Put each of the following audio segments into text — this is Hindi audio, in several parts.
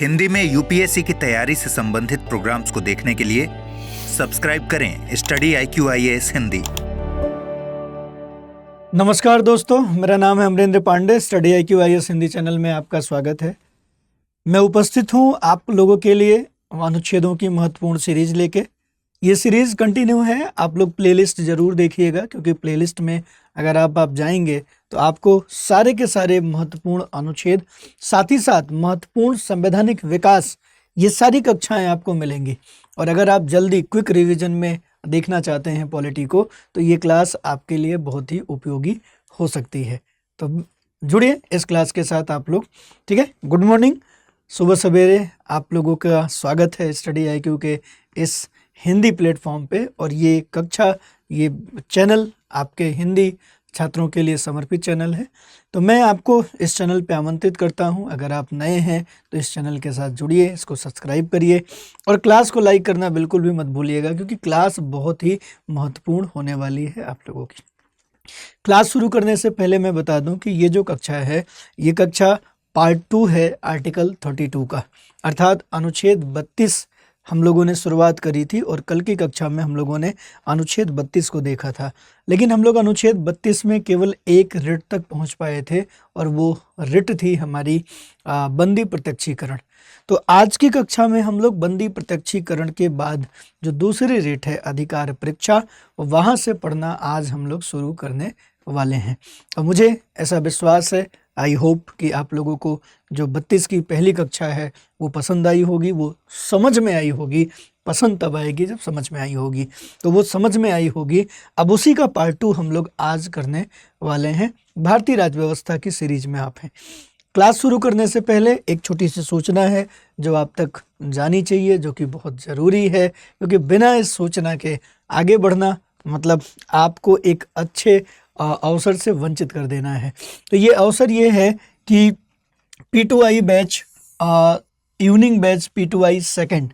हिंदी में यूपीएससी की तैयारी से संबंधित प्रोग्राम्स को देखने के लिए सब्सक्राइब करें स्टडी IQ IAS हिंदी। नमस्कार दोस्तों, मेरा नाम है Amarendra Pandey. Study IQ IAS Hindi channel में आपका स्वागत है। मैं उपस्थित हूं आप लोगों के लिए अनुच्छेदों की महत्वपूर्ण सीरीज लेके। ये सीरीज कंटिन्यू है। आप लोग प्लेलिस्ट जरूर देखिएगा, क्योंकि प्लेलिस्ट में अगर आप जाएंगे तो आपको सारे के सारे महत्वपूर्ण अनुच्छेद, साथ ही साथ महत्वपूर्ण संवैधानिक विकास, ये सारी कक्षाएं आपको मिलेंगी। और अगर आप जल्दी क्विक रिवीजन में देखना चाहते हैं पॉलिटी को, तो ये क्लास आपके लिए बहुत ही उपयोगी हो सकती है। तो जुड़िए इस क्लास के साथ आप लोग, ठीक है। गुड मॉर्निंग, सुबह सवेरे आप लोगों का स्वागत है स्टडी IQ के इस हिंदी प्लेटफॉर्म पे। और ये कक्षा, ये चैनल आपके हिंदी छात्रों के लिए समर्पित चैनल है। तो मैं आपको इस चैनल पे आमंत्रित करता हूं, अगर आप नए हैं तो इस चैनल के साथ जुड़िए, इसको सब्सक्राइब करिए और क्लास को लाइक करना बिल्कुल भी मत भूलिएगा, क्योंकि क्लास बहुत ही महत्वपूर्ण होने वाली है आप लोगों की। क्लास शुरू करने से पहले मैं बता दूं कि ये जो कक्षा है, ये कक्षा पार्ट 2 है आर्टिकल 32 का, अर्थात अनुच्छेद 32 हम लोगों ने शुरुआत करी थी। और कल की कक्षा में हम लोगों ने अनुच्छेद 32 को देखा था, लेकिन हम लोग अनुच्छेद 32 में केवल एक रिट तक पहुंच पाए थे, और वो रिट थी हमारी बंदी प्रत्यक्षीकरण। तो आज की कक्षा में हम लोग बंदी प्रत्यक्षीकरण के बाद जो दूसरी रिट है अधिकार परीक्षा, वहाँ से पढ़ना आज हम लोग शुरू करने वाले हैं। और मुझे ऐसा विश्वास है, आई होप कि आप लोगों को जो 32 की पहली कक्षा है वो पसंद आई होगी, वो समझ में आई होगी। पसंद तब आएगी जब समझ में आई होगी, तो वो समझ में आई होगी। अब उसी का पार्ट 2 हम लोग आज करने वाले हैं। भारतीय राज्य व्यवस्था की सीरीज में आप हैं। क्लास शुरू करने से पहले एक छोटी सी सूचना है जो आप तक जानी चाहिए, जो कि बहुत ज़रूरी है, क्योंकि बिना इस सूचना के आगे बढ़ना मतलब आपको एक अच्छे अवसर से वंचित कर देना है। तो ये अवसर ये है कि P2I batch, evening batch P2I second,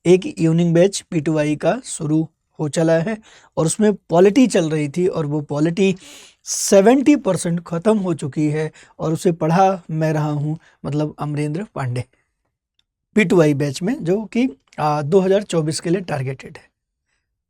एक इवनिंग बैच P2I का शुरू हो चला है, और उसमें पॉलिटी चल रही थी, और वो पॉलिटी 70% ख़त्म हो चुकी है, और उसे पढ़ा मैं रहा हूँ, मतलब अमरेंद्र पांडे, P2I बैच में, जो कि 2024 के लिए टारगेटेड है।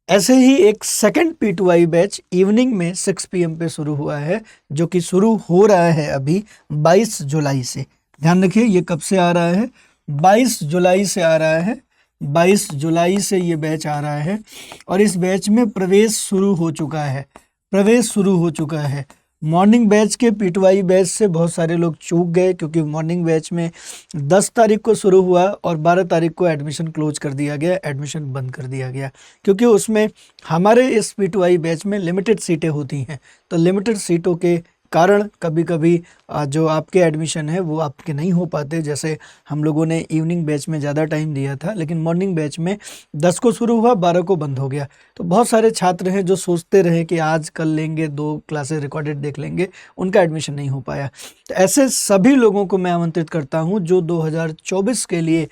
ऐसे ही एक सेकंड P2I बैच इवनिंग में 6 PM पे शुरू हुआ है, जो कि शुरू हो रहा है अभी 22 जुलाई से। ध्यान रखिए, ये कब से आ रहा है? 22 जुलाई से आ रहा है। 22 जुलाई से ये बैच आ रहा है, और इस बैच में प्रवेश शुरू हो चुका है। प्रवेश शुरू हो चुका है। मॉर्निंग बैच के P2I बैच से बहुत सारे लोग चूक गए, क्योंकि मॉर्निंग बैच में 10 तारीख को शुरू हुआ और 12 तारीख को एडमिशन क्लोज कर दिया गया, एडमिशन बंद कर दिया गया, क्योंकि उसमें हमारे इस P2I बैच में लिमिटेड सीटें होती हैं। तो लिमिटेड सीटों के कारण कभी कभी जो आपके एडमिशन है वो आपके नहीं हो पाते। जैसे हम लोगों ने इवनिंग बैच में ज़्यादा टाइम दिया था, लेकिन मॉर्निंग बैच में 10 को शुरू हुआ, 12 को बंद हो गया। तो बहुत सारे छात्र हैं जो सोचते रहे कि आज कल लेंगे, 2 क्लासेस रिकॉर्डेड देख लेंगे, उनका एडमिशन नहीं हो पाया। तो ऐसे सभी लोगों को मैं आमंत्रित करता हूं जो 2024 के लिए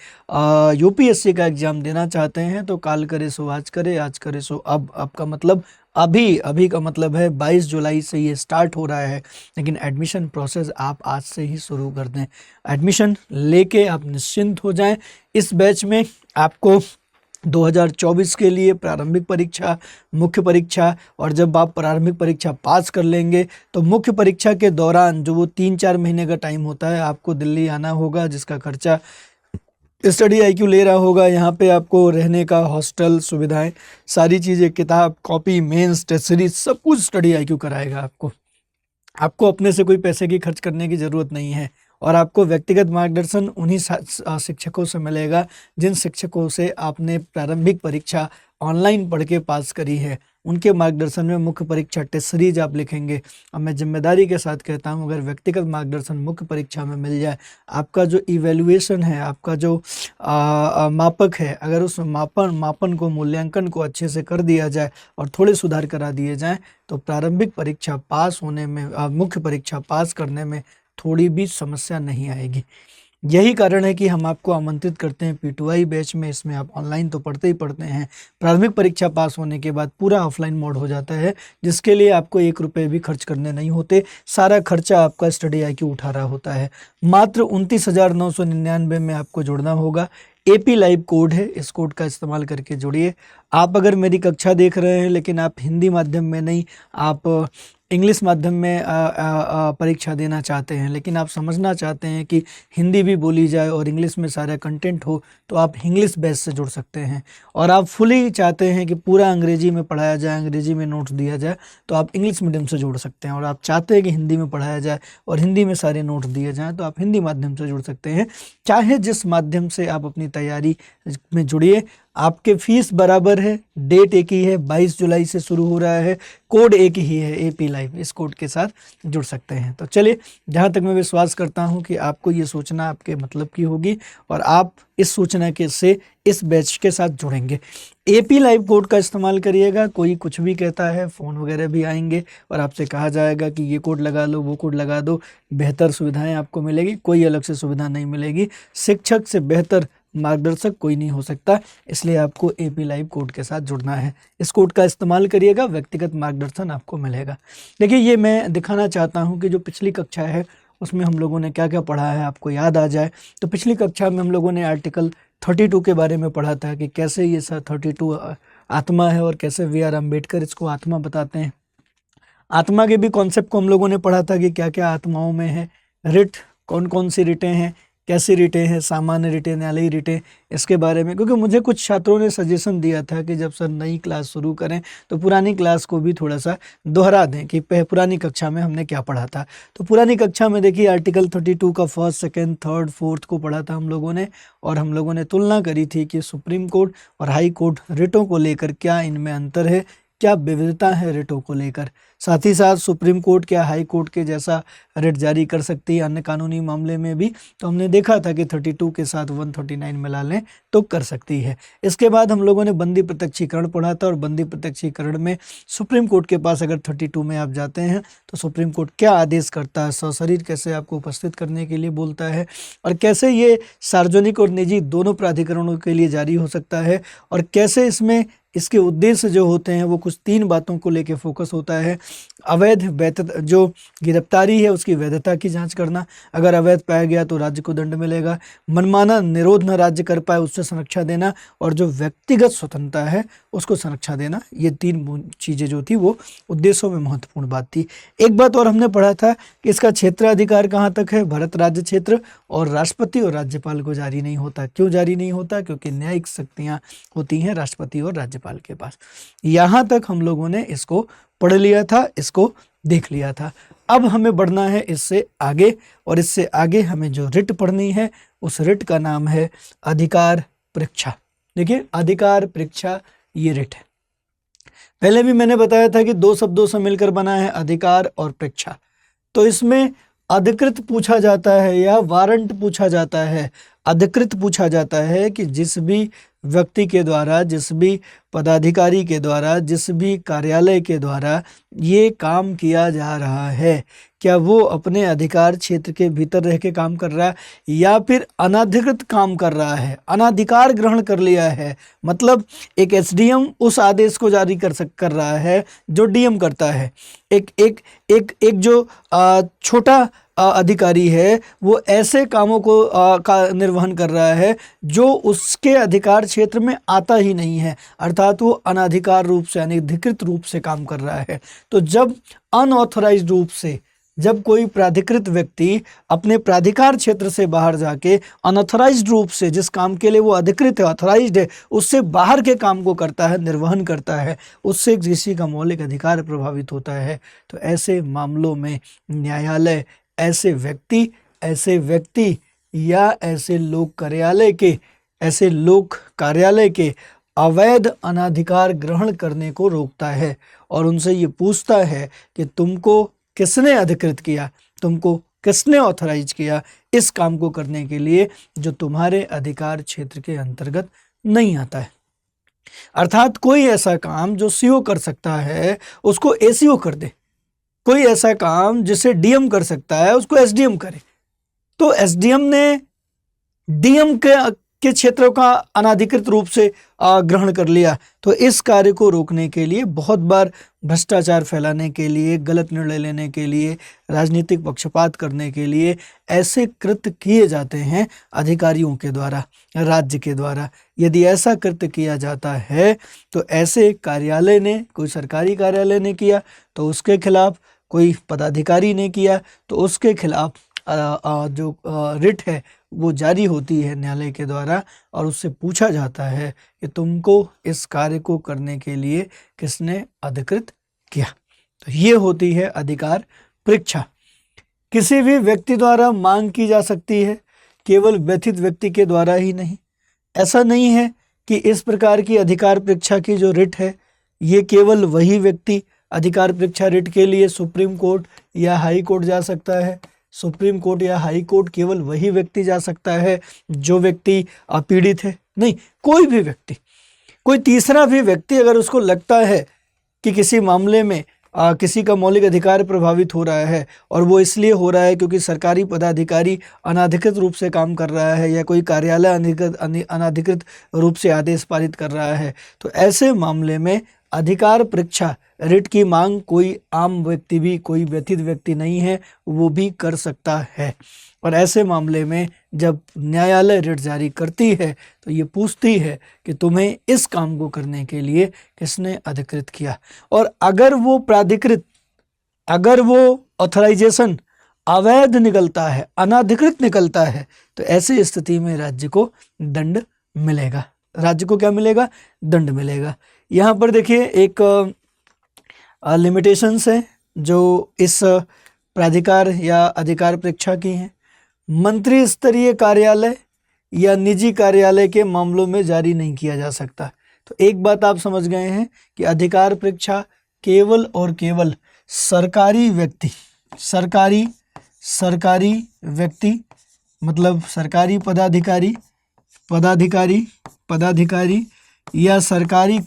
UPSC का एग्ज़ाम देना चाहते हैं। तो काल करे सो आज करे, आज करे सो अब। आपका मतलब अभी का मतलब है 22 जुलाई से ये स्टार्ट हो रहा है, लेकिन एडमिशन प्रोसेस आप आज से ही शुरू कर दें। एडमिशन लेके आप निश्चिंत हो जाएं। इस बैच में आपको 2024 के लिए प्रारंभिक परीक्षा, मुख्य परीक्षा, और जब आप प्रारंभिक परीक्षा पास कर लेंगे तो मुख्य परीक्षा के दौरान जो वो 3-4 महीने का टाइम होता है, आपको दिल्ली आना होगा, जिसका खर्चा स्टडी IQ ले रहा होगा। यहाँ पे आपको रहने का, हॉस्टल सुविधाएं, सारी चीज़ें, किताब, कॉपी, मेंस, टेस्ट सीरीज, सब कुछ स्टडी IQ कराएगा आपको अपने से कोई पैसे की खर्च करने की ज़रूरत नहीं है। और आपको व्यक्तिगत मार्गदर्शन उन्हीं शिक्षकों से मिलेगा जिन शिक्षकों से आपने प्रारंभिक परीक्षा ऑनलाइन पढ़ के पास करी है। उनके मार्गदर्शन में मुख्य परीक्षा टेस्ट सीरीज आप लिखेंगे। और मैं जिम्मेदारी के साथ कहता हूं, अगर व्यक्तिगत मार्गदर्शन मुख्य परीक्षा में मिल जाए, आपका जो इवैल्यूएशन है, आपका जो मापक है, अगर उस मापन को, मूल्यांकन को अच्छे से कर दिया जाए और थोड़े सुधार करा दिए जाएँ, तो प्रारंभिक परीक्षा पास होने में, मुख्य परीक्षा पास करने में थोड़ी भी समस्या नहीं आएगी। यही कारण है कि हम आपको आमंत्रित करते हैं P2I बैच में। इसमें आप ऑनलाइन तो पढ़ते ही पढ़ते हैं, प्राथमिक परीक्षा पास होने के बाद पूरा ऑफलाइन मोड हो जाता है, जिसके लिए आपको 1 रुपये भी खर्च करने नहीं होते। सारा खर्चा आपका स्टडी IQ उठा रहा होता है। मात्र 29,999 में आपको जुड़ना होगा। AP लाइव कोड है, इस कोड का इस्तेमाल करके जुड़िए। आप अगर मेरी कक्षा देख रहे हैं लेकिन आप हिंदी माध्यम में नहीं, आप इंग्लिश माध्यम में परीक्षा देना चाहते हैं, लेकिन आप समझना चाहते हैं कि हिंदी भी बोली जाए और इंग्लिश में सारा कंटेंट हो, तो आप इंग्लिश बैच से जुड़ सकते हैं। और आप फुली चाहते हैं कि पूरा अंग्रेजी में पढ़ाया जाए, अंग्रेजी में नोट्स दिया जाए, तो आप इंग्लिश मीडियम से जुड़ सकते हैं। और आप चाहते हैं कि हिंदी में पढ़ाया जाए और हिंदी में सारे नोट्स दिए जाएँ, तो आप हिंदी माध्यम से जुड़ सकते हैं। चाहे जिस माध्यम से आप अपनी तैयारी में जुड़िए, आपके फीस बराबर है। डेट एक ही है, 22 जुलाई से शुरू हो रहा है। कोड एक ही है, AP लाइव। इस कोड के साथ जुड़ सकते हैं। तो चलिए, जहाँ तक मैं विश्वास करता हूँ कि आपको ये सोचना आपके मतलब की होगी और आप इस सूचना के से इस बैच के साथ जुड़ेंगे। AP लाइव कोड का इस्तेमाल करिएगा। कोई कुछ भी कहता है, फ़ोन वगैरह भी आएंगे और आपसे कहा जाएगा कि ये कोड लगा लो, वो कोड लगा दो, बेहतर सुविधाएं आपको मिलेगी। कोई अलग से सुविधा नहीं मिलेगी। शिक्षक से बेहतर मार्गदर्शक कोई नहीं हो सकता, इसलिए आपको AP लाइव कोड के साथ जुड़ना है। इस कोड का इस्तेमाल करिएगा, व्यक्तिगत मार्गदर्शन आपको मिलेगा। देखिए, ये मैं दिखाना चाहता हूँ कि जो पिछली कक्षा है उसमें हम लोगों ने क्या क्या पढ़ा है, आपको याद आ जाए। तो पिछली कक्षा में हम लोगों ने आर्टिकल 32 के बारे में पढ़ा था कि कैसे ये 32 आत्मा है और कैसे VR अम्बेडकर इसको आत्मा बताते हैं। आत्मा के भी कॉन्सेप्ट को हम लोगों ने पढ़ा था कि क्या क्या आत्माओं में है, रिट कौन कौन सी रिटें हैं, कैसी रिटें हैं, सामान्य रिटें, न्यायालयी रिटें, इसके बारे में। क्योंकि मुझे कुछ छात्रों ने सजेशन दिया था कि जब सर नई क्लास शुरू करें तो पुरानी क्लास को भी थोड़ा सा दोहरा दें कि पुरानी कक्षा में हमने क्या पढ़ा था। तो पुरानी कक्षा में देखिए, आर्टिकल 32 का फर्स्ट, सेकेंड, थर्ड, फोर्थ को पढ़ा था हम लोगों ने, और हम लोगों ने तुलना करी थी कि सुप्रीम कोर्ट और हाई कोर्ट रिटों को लेकर क्या इनमें अंतर है, क्या विविधता है रिटों को लेकर। साथ ही साथ सुप्रीम कोर्ट क्या हाई कोर्ट के जैसा रिट जारी कर सकती है अन्य कानूनी मामले में भी, तो हमने देखा था कि 32 के साथ 139 मिला लें तो कर सकती है। इसके बाद हम लोगों ने बंदी प्रत्यक्षीकरण पढ़ा था, और बंदी प्रत्यक्षीकरण में सुप्रीम कोर्ट के पास अगर 32 में आप जाते हैं तो सुप्रीम कोर्ट क्या आदेश करता है, सशरीर कैसे आपको उपस्थित करने के लिए बोलता है, और कैसे ये सार्वजनिक और निजी दोनों प्राधिकरणों के लिए जारी हो सकता है, और कैसे इसमें इसके उद्देश्य जो होते हैं वो कुछ 3 बातों को लेकर फोकस होता है। अवैध जो गिरफ्तारी है उसकी वैधता की जांच करना, अगर अवैध पाया गया तो राज्य को दंड मिलेगा। मनमाना निरोध न राज्य कर पाए उससे संरक्षा देना, और जो व्यक्तिगत स्वतंत्रता है उसको संरक्षा देना। ये 3 चीज़ें जो थी वो उद्देश्यों में महत्वपूर्ण बात थी। एक बात और हमने पढ़ा था कि इसका क्षेत्राधिकार कहाँ तक है, भारत राज्य क्षेत्र, और राष्ट्रपति और राज्यपाल को जारी नहीं होता। क्यों जारी नहीं होता? क्योंकि न्यायिक शक्तियाँ होती हैं राष्ट्रपति और राज्यपाल के पास। यहाँ तक हम लोगों ने इसको पढ़ लिया था, इसको देख लिया था। अब हमें बढ़ना है इससे आगे, और इससे आगे हमें जो रिट पढ़नी है उस रिट का नाम है अधिकार परीक्षा। देखिए, अधिकार परीक्षा ये रिट है। पहले भी मैंने बताया था कि 2 शब्दों से मिलकर बना है अधिकार और परीक्षा। तो इसमें अधिकृत पूछा जाता है या वारंट पूछा जाता है। अधिकृत पूछा जाता है कि जिस भी व्यक्ति के द्वारा, जिस भी पदाधिकारी के द्वारा, जिस भी कार्यालय के द्वारा ये काम किया जा रहा है, क्या वो अपने अधिकार क्षेत्र के भीतर रह के काम कर रहा है या फिर अनधिकृत काम कर रहा है, अनाधिकार ग्रहण कर लिया है। मतलब एक SDM उस आदेश को जारी कर रहा है जो DM करता है। एक जो छोटा अधिकारी है वो ऐसे कामों को का निर्वहन कर रहा है जो उसके अधिकार क्षेत्र में आता ही नहीं है, अर्थात वो अनाधिकार रूप से, अनधिकृत रूप से काम कर रहा है। तो जब अनऑथराइज्ड रूप से, जब कोई प्राधिकृत व्यक्ति अपने प्राधिकार क्षेत्र से बाहर जाके अनऑथराइज्ड रूप से, जिस काम के लिए वो अधिकृत है, ऑथराइज्ड है, उससे बाहर के काम को करता है, निर्वहन करता है, उससे किसी का मौलिक अधिकार प्रभावित होता है, तो ऐसे मामलों में न्यायालय ऐसे व्यक्ति या ऐसे लोक कार्यालय के अवैध अनाधिकार ग्रहण करने को रोकता है और उनसे ये पूछता है कि तुमको किसने अधिकृत किया, तुमको किसने ऑथराइज किया इस काम को करने के लिए जो तुम्हारे अधिकार क्षेत्र के अंतर्गत नहीं आता है। अर्थात कोई ऐसा काम जो CO कर सकता है उसको ACO कर दे, कोई ऐसा काम जिसे DM कर सकता है उसको SDM करे। तो SDM ने डीएम के क्षेत्रों का अनाधिकृत रूप से ग्रहण कर लिया। तो इस कार्य को रोकने के लिए, बहुत बार भ्रष्टाचार फैलाने के लिए, गलत निर्णय लेने के लिए, राजनीतिक पक्षपात करने के लिए ऐसे कृत्य किए जाते हैं अधिकारियों के द्वारा, राज्य के द्वारा। यदि ऐसा कृत्य किया जाता है तो ऐसे कार्यालय ने, कोई सरकारी कार्यालय ने किया तो उसके खिलाफ, कोई पदाधिकारी ने किया तो उसके खिलाफ जो रिट है वो जारी होती है न्यायालय के द्वारा, और उससे पूछा जाता है कि तुमको इस कार्य को करने के लिए किसने अधिकृत किया। तो ये होती है अधिकार परीक्षा। किसी भी व्यक्ति द्वारा मांग की जा सकती है, केवल व्यथित व्यक्ति के द्वारा ही नहीं। ऐसा नहीं है कि इस प्रकार की अधिकार परीक्षा की जो रिट है ये केवल वही व्यक्ति अधिकार परीक्षा रिट के लिए सुप्रीम कोर्ट या हाई कोर्ट जा सकता है। सुप्रीम कोर्ट या हाई कोर्ट केवल वही व्यक्ति जा सकता है जो व्यक्ति पीड़ित है, नहीं, कोई भी व्यक्ति, कोई तीसरा भी व्यक्ति अगर उसको लगता है कि किसी मामले में किसी का मौलिक अधिकार प्रभावित हो रहा है और वो इसलिए हो रहा है क्योंकि सरकारी पदाधिकारी अनाधिकृत रूप से काम कर रहा है या कोई कार्यालय अनाधिकृत रूप से आदेश पारित कर रहा है, तो ऐसे मामले में अधिकार परीक्षा रिट की मांग कोई आम व्यक्ति भी, कोई व्यथित व्यक्ति नहीं है, वो भी कर सकता है। और ऐसे मामले में जब न्यायालय रिट जारी करती है तो ये पूछती है कि तुम्हें इस काम को करने के लिए किसने अधिकृत किया। और अगर वो प्राधिकृत, अगर वो ऑथराइजेशन अवैध निकलता है, अनाधिकृत निकलता है, तो ऐसी स्थिति में राज्य को दंड मिलेगा। राज्य को क्या मिलेगा? दंड मिलेगा। यहाँ पर देखिए एक लिमिटेशंस है जो इस प्राधिकार या अधिकार परीक्षा की हैं। मंत्री स्तरीय कार्यालय या निजी कार्यालय के मामलों में जारी नहीं किया जा सकता। तो एक बात आप समझ गए हैं कि अधिकार परीक्षा केवल और केवल सरकारी व्यक्ति, सरकारी व्यक्ति मतलब सरकारी पदाधिकारी या सरकारी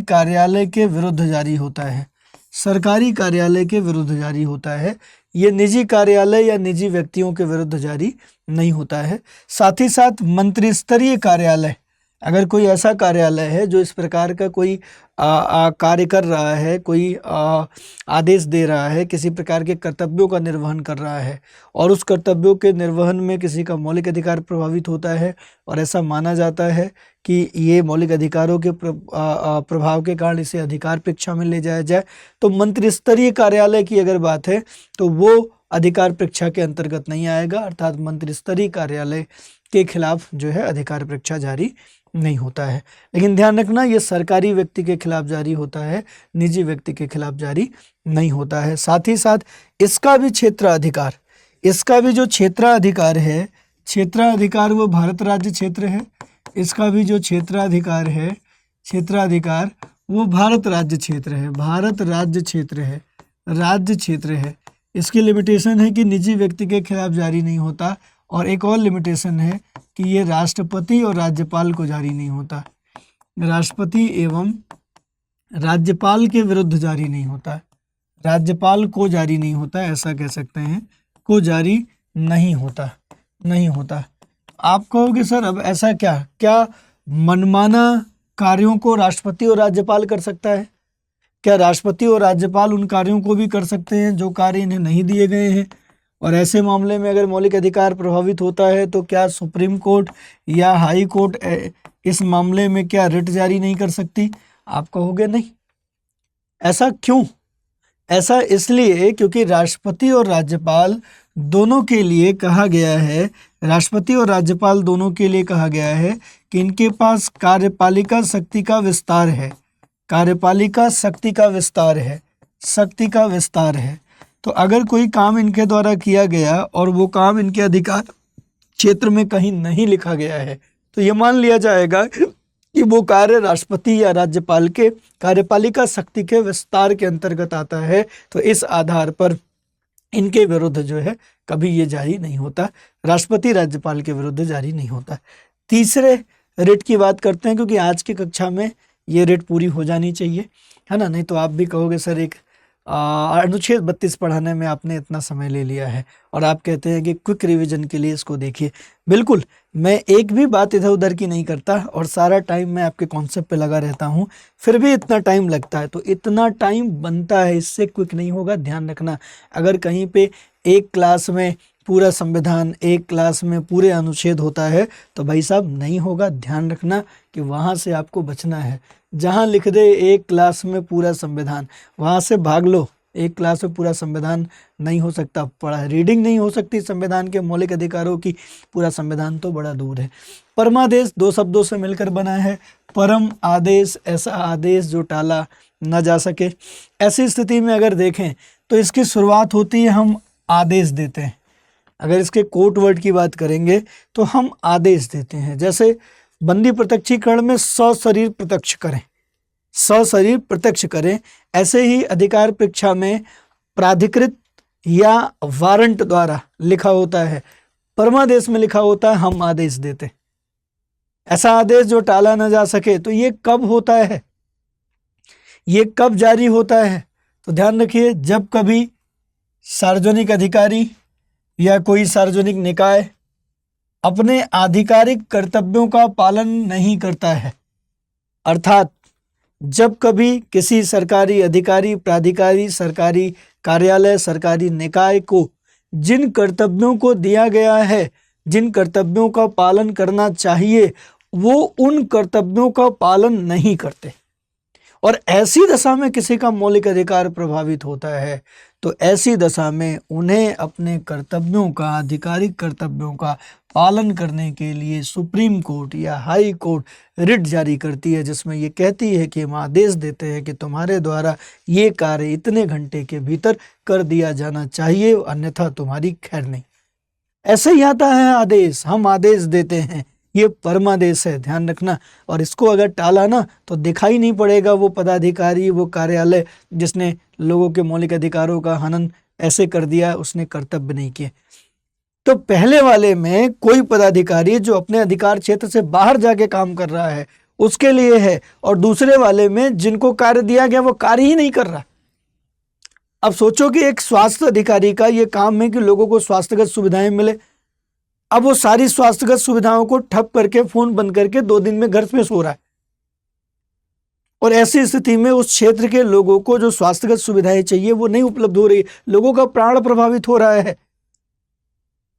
कार्यालय के विरुद्ध जारी होता है। सरकारी कार्यालय के विरुद्ध जारी होता है, ये निजी कार्यालय या निजी व्यक्तियों के विरुद्ध जारी नहीं होता है। साथ ही साथ मंत्री स्तरीय कार्यालय, अगर कोई ऐसा कार्यालय है जो इस प्रकार का कोई कार्य कर रहा है, कोई आदेश दे रहा है, किसी प्रकार के कर्तव्यों का निर्वहन कर रहा है और उस कर्तव्यों के निर्वहन में किसी का मौलिक अधिकार प्रभावित होता है और ऐसा माना जाता है कि ये मौलिक अधिकारों के प्रभाव के कारण इसे अधिकार परीक्षा में ले जाया जाए, तो मंत्री स्तरीय कार्यालय की अगर बात है तो वो अधिकार परीक्षा के अंतर्गत नहीं आएगा। अर्थात मंत्री स्तरीय कार्यालय के खिलाफ जो है अधिकार परीक्षा जारी नहीं होता है। लेकिन ध्यान रखना, ये सरकारी व्यक्ति के खिलाफ जारी होता है, निजी व्यक्ति के खिलाफ जारी नहीं होता है। साथ ही साथ इसका भी क्षेत्राधिकार, इसका भी जो क्षेत्राधिकार है, क्षेत्राधिकार वो भारत राज्य क्षेत्र है। इसका भी जो क्षेत्राधिकार है, क्षेत्राधिकार वो भारत राज्य क्षेत्र है, भारत राज्य क्षेत्र है, राज्य क्षेत्र है। इसकी लिमिटेशन है कि निजी व्यक्ति के खिलाफ जारी नहीं होता, और एक और लिमिटेशन है कि ये राष्ट्रपति और राज्यपाल को जारी नहीं होता, राष्ट्रपति एवं राज्यपाल के विरुद्ध जारी नहीं होता, राज्यपाल को जारी नहीं होता, ऐसा कह सकते हैं, को जारी नहीं होता। आप कहोगे सर अब ऐसा क्या मनमाना कार्यों को राष्ट्रपति और राज्यपाल कर सकता है? क्या राष्ट्रपति और राज्यपाल उन कार्यों को भी कर सकते हैं जो कार्य इन्हें नहीं दिए गए हैं? और ऐसे मामले में अगर मौलिक अधिकार प्रभावित होता है तो क्या सुप्रीम कोर्ट या हाई कोर्ट इस मामले में क्या रिट जारी नहीं कर सकती? आप कहोगे नहीं। ऐसा क्यों? ऐसा इसलिए क्योंकि राष्ट्रपति और राज्यपाल दोनों के लिए कहा गया है, राष्ट्रपति और राज्यपाल दोनों के लिए कहा गया है कि इनके पास कार्यपालिका शक्ति का विस्तार है, कार्यपालिका शक्ति का विस्तार है। तो अगर कोई काम इनके द्वारा किया गया और वो काम इनके अधिकार क्षेत्र में कहीं नहीं लिखा गया है तो ये मान लिया जाएगा कि वो कार्य राष्ट्रपति या राज्यपाल के कार्यपालिका शक्ति के विस्तार के अंतर्गत आता है। तो इस आधार पर इनके विरुद्ध जो है कभी ये जारी नहीं होता, राष्ट्रपति राज्यपाल के विरुद्ध जारी नहीं होता। तीसरे रिट की बात करते हैं, क्योंकि आज की कक्षा में ये रिट पूरी हो जानी चाहिए, है ना, नहीं तो आप भी कहोगे सर एक अनुच्छेद 32 पढ़ाने में आपने इतना समय ले लिया है और आप कहते हैं कि क्विक रिवीजन के लिए इसको देखिए। बिल्कुल, मैं एक भी बात इधर उधर की नहीं करता और सारा टाइम मैं आपके कॉन्सेप्ट पे लगा रहता हूँ, फिर भी इतना टाइम लगता है। तो इतना टाइम बनता है, इससे क्विक नहीं होगा, ध्यान रखना। अगर कहीं पे एक क्लास में पूरा संविधान, एक क्लास में पूरे अनुच्छेद होता है तो भाई साहब नहीं होगा। ध्यान रखना कि वहाँ से आपको बचना है। जहाँ लिख दे एक क्लास में पूरा संविधान, वहाँ से भाग लो। एक क्लास में पूरा संविधान नहीं हो सकता, पढ़ा रीडिंग नहीं हो सकती संविधान के मौलिक अधिकारों की, पूरा संविधान तो बड़ा दूर है। परमादेश 2 शब्दों से मिलकर बना है। परम आदेश, ऐसा आदेश जो टाला न जा सके। ऐसी स्थिति में अगर देखें तो इसकी शुरुआत होती है, हम आदेश देते हैं। अगर इसके कोट वर्ड की बात करेंगे तो हम आदेश देते हैं। जैसे बंदी प्रत्यक्षीकरण में सशरीर प्रत्यक्ष करें, सशरीर प्रत्यक्ष करें। ऐसे ही अधिकार परीक्षा में प्राधिकृत या वारंट द्वारा लिखा होता है, परमादेश में लिखा होता है हम आदेश देते। ऐसा आदेश जो टाला न जा सके, तो ये कब होता है, ये कब जारी होता है? तो ध्यान रखिए, जब कभी सार्वजनिक अधिकारी या कोई सार्वजनिक निकाय अपने आधिकारिक कर्तव्यों का पालन नहीं करता है, अर्थात जब कभी किसी सरकारी अधिकारी, प्राधिकारी, सरकारी कार्यालय, सरकारी निकाय को जिन कर्तव्यों को दिया गया है, जिन कर्तव्यों का पालन करना चाहिए, वो उन कर्तव्यों का पालन नहीं करते और ऐसी दशा में किसी का मौलिक अधिकार प्रभावित होता है, तो ऐसी दशा में उन्हें अपने कर्तव्यों का, आधिकारिक कर्तव्यों का पालन करने के लिए सुप्रीम कोर्ट या हाई कोर्ट रिट जारी करती है, जिसमें ये कहती है कि हम आदेश देते हैं कि तुम्हारे द्वारा ये कार्य इतने घंटे के भीतर कर दिया जाना चाहिए, अन्यथा तुम्हारी खैर नहीं। ऐसे ही आता है आदेश, हम आदेश देते हैं, ये परमादेश है, ध्यान रखना। और इसको अगर टाला ना तो दिखाई नहीं पड़ेगा वो पदाधिकारी, वो कार्यालय जिसने लोगों के मौलिक अधिकारों का हनन ऐसे कर दिया, उसने कर्तव्य नहीं किए। तो पहले वाले में कोई पदाधिकारी जो अपने अधिकार क्षेत्र से बाहर जाके काम कर रहा है उसके लिए है, और दूसरे वाले में जिनको कार्य दिया गया वो कार्य ही नहीं कर रहा। अब सोचो कि एक स्वास्थ्य अधिकारी का ये काम है कि लोगों को स्वास्थ्यगत सुविधाएं मिले, अब वो सारी स्वास्थ्यगत सुविधाओं को ठप करके, फोन बंद करके 2 दिन में घर पे सो रहा है, और ऐसी स्थिति में उस क्षेत्र के लोगों को जो स्वास्थ्यगत सुविधाएं चाहिए वो नहीं उपलब्ध हो रही, लोगों का प्राण प्रभावित हो रहा है।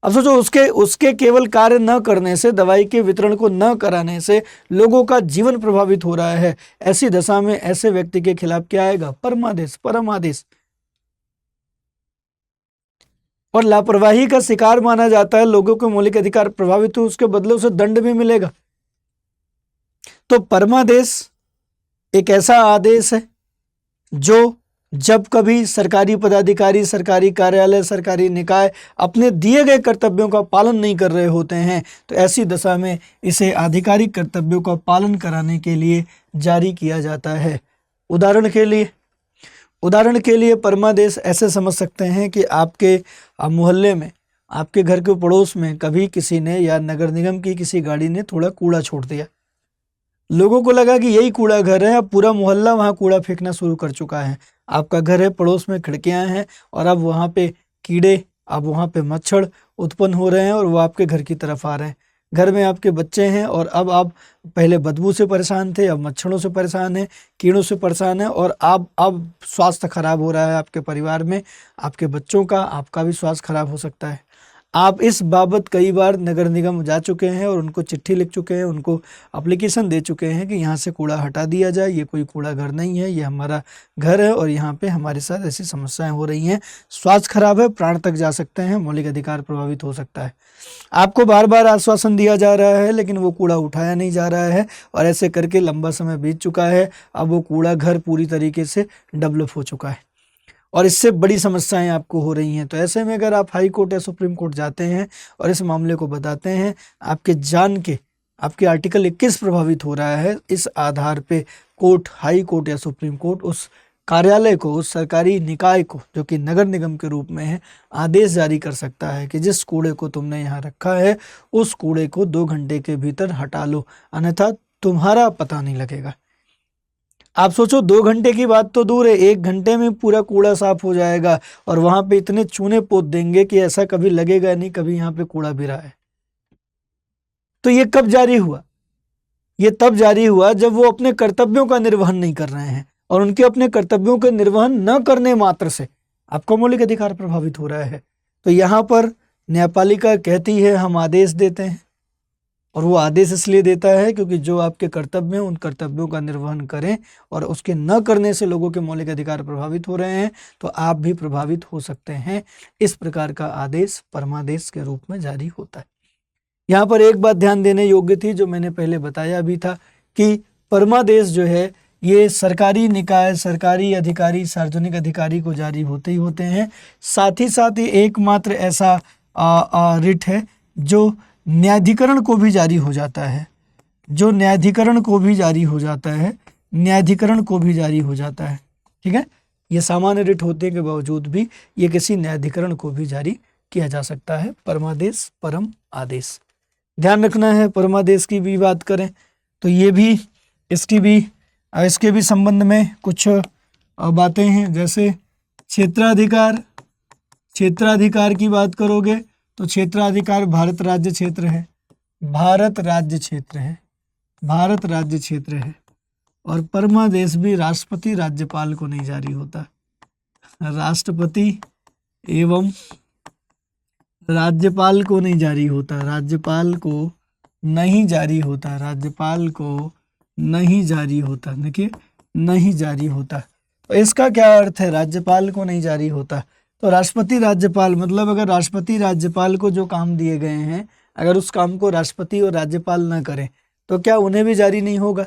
अब सोचो उसके केवल कार्य न करने से, दवाई के वितरण को न कराने से लोगों का जीवन प्रभावित हो रहा है। ऐसी दशा में ऐसे व्यक्ति के खिलाफ क्या आएगा? परमादेश, परम आदेश। और लापरवाही का शिकार माना जाता है, लोगों के मौलिक अधिकार प्रभावित हो, उसके बदले उसे दंड भी मिलेगा। तो परमादेश एक ऐसा आदेश है जो जब कभी सरकारी पदाधिकारी, सरकारी कार्यालय, सरकारी निकाय अपने दिए गए कर्तव्यों का पालन नहीं कर रहे होते हैं, तो ऐसी दशा में इसे आधिकारिक कर्तव्यों का पालन कराने के लिए जारी किया जाता है। उदाहरण के लिए परमादेश ऐसे समझ सकते हैं कि आपके मोहल्ले में, आपके घर के पड़ोस में कभी किसी ने या नगर निगम की किसी गाड़ी ने थोड़ा कूड़ा छोड़ दिया, लोगों को लगा कि यही कूड़ा घर है, अब पूरा मोहल्ला वहाँ कूड़ा फेंकना शुरू कर चुका है। आपका घर है, पड़ोस में खिड़कियाँ हैं, और अब वहाँ पे कीड़े, अब वहाँ पे मच्छर उत्पन्न हो रहे हैं और वो आपके घर की तरफ आ रहे हैं। घर में आपके बच्चे हैं और अब आप पहले बदबू से परेशान थे, अब मच्छरों से परेशान हैं, कीड़ों से परेशान हैं, और अब स्वास्थ्य खराब हो रहा है आपके परिवार में, आपके बच्चों का, आपका भी स्वास्थ्य खराब हो सकता है। आप इस बाबत कई बार नगर निगम जा चुके हैं और उनको चिट्ठी लिख चुके हैं, उनको एप्लीकेशन दे चुके हैं कि यहाँ से कूड़ा हटा दिया जाए, ये कोई कूड़ा घर नहीं है, ये हमारा घर है और यहाँ पे हमारे साथ ऐसी समस्याएं हो रही हैं, स्वास्थ्य खराब है, प्राण तक जा सकते हैं, मौलिक अधिकार प्रभावित हो सकता है। आपको बार बार आश्वासन दिया जा रहा है लेकिन वो कूड़ा उठाया नहीं जा रहा है, और ऐसे करके लंबा समय बीत चुका है। अब वो कूड़ा घर पूरी तरीके से डेवलप हो चुका है और इससे बड़ी समस्याएं आपको हो रही हैं। तो ऐसे में अगर आप हाई कोर्ट या सुप्रीम कोर्ट जाते हैं और इस मामले को बताते हैं, आपके जान के, आपके आर्टिकल 21 प्रभावित हो रहा है, इस आधार पे कोर्ट, हाई कोर्ट या सुप्रीम कोर्ट उस कार्यालय को, उस सरकारी निकाय को जो कि नगर निगम के रूप में है, आदेश जारी कर सकता है कि जिस कूड़े को तुमने यहाँ रखा है उस कूड़े को 2 घंटे के भीतर हटा लो, अन्यथा तुम्हारा पता नहीं लगेगा। आप सोचो 2 घंटे की बात तो दूर है, 1 घंटे में पूरा कूड़ा साफ हो जाएगा और वहां पे इतने चूने पोत देंगे कि ऐसा कभी लगेगा नहीं कभी यहाँ पे कूड़ा गिरा है। तो ये कब जारी हुआ? ये तब जारी हुआ जब वो अपने कर्तव्यों का निर्वहन नहीं कर रहे हैं, और उनके अपने कर्तव्यों के निर्वहन न करने मात्र से आपका मौलिक अधिकार प्रभावित हो रहा है। तो यहाँ पर न्यायपालिका कहती है हम आदेश देते हैं, और वो आदेश इसलिए देता है क्योंकि जो आपके कर्तव्य हैं उन कर्तव्यों का निर्वहन करें, और उसके न करने से लोगों के मौलिक अधिकार प्रभावित हो रहे हैं तो आप भी प्रभावित हो सकते हैं। इस प्रकार का आदेश परमादेश के रूप में जारी होता है। यहाँ पर एक बात ध्यान देने योग्य थी जो मैंने पहले बताया भी था कि परमादेश जो है ये सरकारी निकाय, सरकारी अधिकारी, सार्वजनिक अधिकारी को जारी होते ही होते हैं। साथ ही एकमात्र ऐसा रिट है जो न्यायाधिकरण को भी जारी हो जाता है, जो न्यायाधिकरण को भी जारी हो जाता है, न्यायाधिकरण को भी जारी हो जाता है। ठीक है, ये सामान्य रिट होने के बावजूद भी ये किसी न्यायाधिकरण को भी जारी किया जा सकता है। परमादेश, परम आदेश, ध्यान रखना है। परमादेश की भी बात करें तो ये भी इसके भी संबंध में कुछ बातें हैं, जैसे क्षेत्राधिकार। क्षेत्राधिकार की बात करोगे तो क्षेत्राधिकार भारत राज्य क्षेत्र है, भारत राज्य क्षेत्र है, भारत राज्य क्षेत्र है। और परमादेश भी राष्ट्रपति राज्यपाल को नहीं जारी होता, राष्ट्रपति एवं राज्यपाल को नहीं जारी होता, राज्यपाल को नहीं जारी होता, राज्यपाल को नहीं जारी होता। देखिए, नहीं जारी होता। तो इसका क्या अर्थ है? राज्यपाल को नहीं जारी होता तो राष्ट्रपति राज्यपाल, मतलब अगर राष्ट्रपति राज्यपाल को जो काम दिए गए हैं अगर उस काम को राष्ट्रपति और राज्यपाल ना करें तो क्या उन्हें भी जारी नहीं होगा?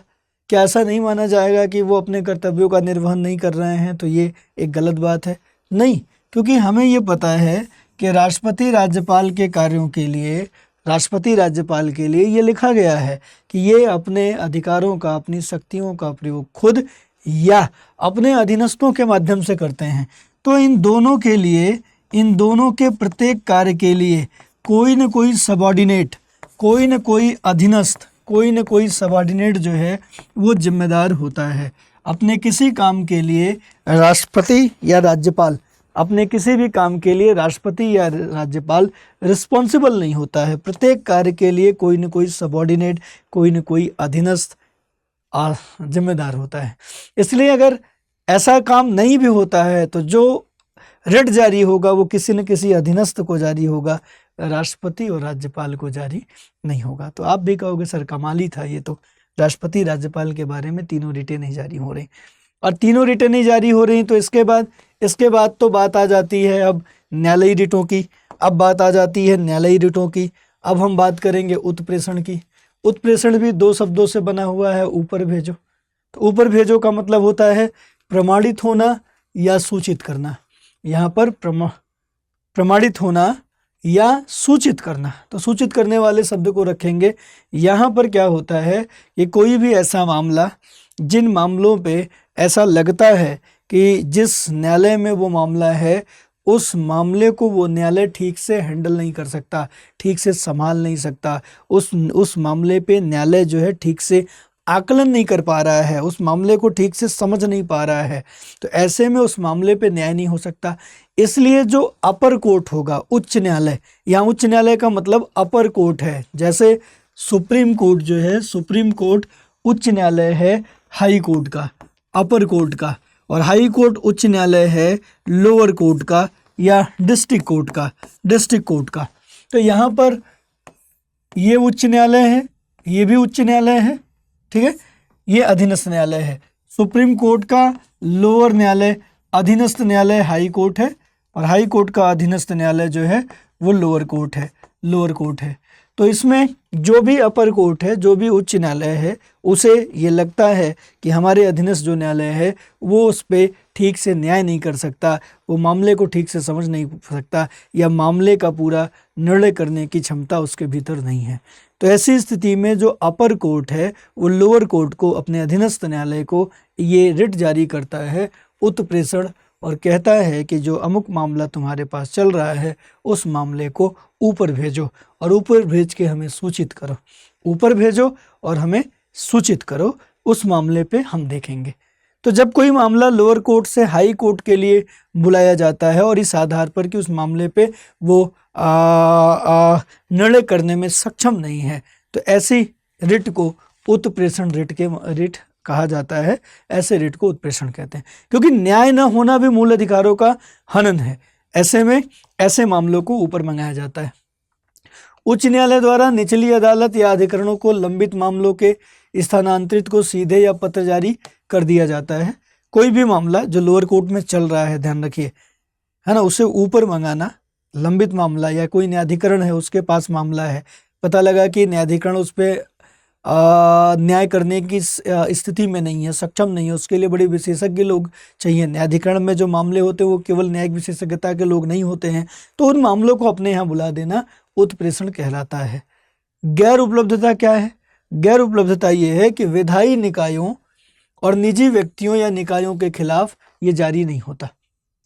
क्या ऐसा नहीं माना जाएगा कि वो अपने कर्तव्यों का निर्वहन नहीं कर रहे हैं तो ये एक गलत बात है? नहीं, क्योंकि हमें ये पता है कि राष्ट्रपति राज्यपाल के कार्यों के लिए, राष्ट्रपति राज्यपाल के लिए ये लिखा गया है कि ये अपने अधिकारों का, अपनी शक्तियों का प्रयोग खुद या अपने अधीनस्थों के माध्यम से करते हैं। तो इन दोनों के लिए, इन दोनों के प्रत्येक कार्य के लिए कोई न कोई सबॉर्डिनेट, कोई न कोई अधीनस्थ, कोई न कोई सबॉर्डिनेट जो है वो जिम्मेदार होता है। अपने किसी काम के लिए राष्ट्रपति या राज्यपाल, अपने किसी भी काम के लिए राष्ट्रपति या राज्यपाल रिस्पॉन्सिबल नहीं होता है। प्रत्येक कार्य के लिए कोई न कोई सबॉर्डिनेट, कोई न कोई अधीनस्थ जिम्मेदार होता है। इसलिए अगर ऐसा काम नहीं भी होता है तो जो रिट जारी होगा वो किसी न किसी अधीनस्थ को जारी होगा, राष्ट्रपति और राज्यपाल को जारी नहीं होगा। तो आप भी कहोगे सर कमाल ही था, ये तो राष्ट्रपति राज्यपाल के बारे में तीनों रिटें नहीं जारी हो रही, और तीनों रिटें नहीं जारी हो रही तो इसके बाद तो बात आ जाती है अब न्यायालयी रिटों की। अब बात आ जाती है न्यायालयी रिटों की। अब हम बात करेंगे उत्प्रेषण की। उत्प्रेषण भी 2 शब्दों से बना हुआ है, ऊपर भेजो। तो ऊपर भेजो का मतलब होता है प्रमाणित होना या सूचित करना। यहाँ पर प्रमाणित होना या सूचित करना, तो सूचित करने वाले शब्द को रखेंगे। यहाँ पर क्या होता है कि कोई भी ऐसा मामला, जिन मामलों पे ऐसा लगता है कि जिस न्यायालय में वो मामला है उस मामले को वो न्यायालय ठीक से हैंडल नहीं कर सकता, ठीक से संभाल नहीं सकता, उस मामले पे न्यायालय जो है ठीक से आकलन नहीं कर पा रहा है, उस मामले को ठीक से समझ नहीं पा रहा है, तो ऐसे में उस मामले पे न्याय नहीं हो सकता। इसलिए जो अपर कोर्ट होगा, उच्च न्यायालय, यहाँ उच्च न्यायालय का मतलब अपर कोर्ट है। जैसे सुप्रीम कोर्ट जो है, सुप्रीम कोर्ट उच्च न्यायालय है हाई कोर्ट का, अपर कोर्ट का, और हाई कोर्ट उच्च न्यायालय है लोअर कोर्ट का या डिस्ट्रिक्ट कोर्ट का, डिस्ट्रिक्ट कोर्ट का। तो यहाँ पर ये उच्च न्यायालय है, ये भी उच्च न्यायालय है, ठीक है, ये अधीनस्थ न्यायालय है। सुप्रीम कोर्ट का लोअर न्यायालय, अधीनस्थ न्यायालय हाई कोर्ट है, और हाई कोर्ट का अधीनस्थ न्यायालय जो है वो लोअर कोर्ट है, लोअर कोर्ट है। तो इसमें जो भी अपर कोर्ट है, जो भी उच्च न्यायालय है, उसे ये लगता है कि हमारे अधीनस्थ जो न्यायालय है वो उस पर ठीक से न्याय नहीं कर सकता, वो मामले को ठीक से समझ नहीं सकता, या मामले का पूरा निर्णय करने की क्षमता उसके भीतर नहीं है। तो ऐसी स्थिति में जो अपर कोर्ट है वो लोअर कोर्ट को, अपने अधीनस्थ न्यायालय को ये रिट जारी करता है उत्प्रेषण, और कहता है कि जो अमुक मामला तुम्हारे पास चल रहा है उस मामले को ऊपर भेजो, और ऊपर भेज के हमें सूचित करो, ऊपर भेजो और हमें सूचित करो, उस मामले पे हम देखेंगे। तो जब कोई मामला लोअर कोर्ट से हाई कोर्ट के लिए बुलाया जाता है और इस आधार पर कि उस मामले पे वो निर्णय करने में सक्षम नहीं है, तो ऐसी रिट को उत्प्रेषण रिट कहा जाता है। ऐसे रिट को उत्प्रेषण कहते हैं, क्योंकि न्याय न होना भी मूल अधिकारों का हनन है। ऐसे में ऐसे मामलों को ऊपर मंगाया जाता है। उच्च न्यायालय द्वारा निचली अदालत या अधिकरणों को लंबित मामलों के स्थानांतरित को सीधे या पत्र जारी कर दिया जाता है। कोई भी मामला जो लोअर कोर्ट में चल रहा है, ध्यान रखिए, है ना, उसे ऊपर मंगाना। लंबित मामला या कोई न्यायाधिकरण है, उसके पास मामला है, पता लगा कि न्यायाधिकरण उस पर न्याय करने की स्थिति में नहीं है, सक्षम नहीं है, उसके लिए बड़े विशेषज्ञ लोग चाहिए। न्यायाधिकरण में जो मामले होते हैं वो केवल न्यायिक विशेषज्ञता के लोग नहीं होते हैं, तो उन मामलों को अपने यहाँ बुला देना उत्प्रेषण कहलाता है। गैर उपलब्धता क्या है? गैर उपलब्धता ये है कि विधायी निकायों और निजी व्यक्तियों या निकायों के खिलाफ ये जारी नहीं होता।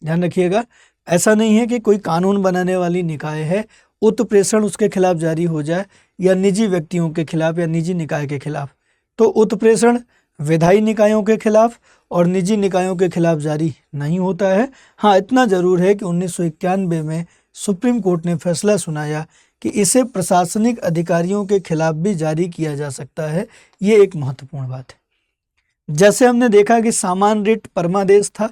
ध्यान रखिएगा, ऐसा नहीं है कि कोई कानून बनाने वाली निकाय है, उत्प्रेषण उसके खिलाफ जारी हो जाए, या निजी व्यक्तियों के खिलाफ या निजी निकाय के खिलाफ। तो उत्प्रेषण विधायी निकायों के खिलाफ और निजी निकायों के खिलाफ जारी नहीं होता है। हाँ, इतना जरूर है कि 1991 में सुप्रीम कोर्ट ने फैसला सुनाया कि इसे प्रशासनिक अधिकारियों के खिलाफ भी जारी किया जा सकता है। ये एक महत्वपूर्ण बात है। जैसे हमने देखा कि सामान्य रिट परमादेश था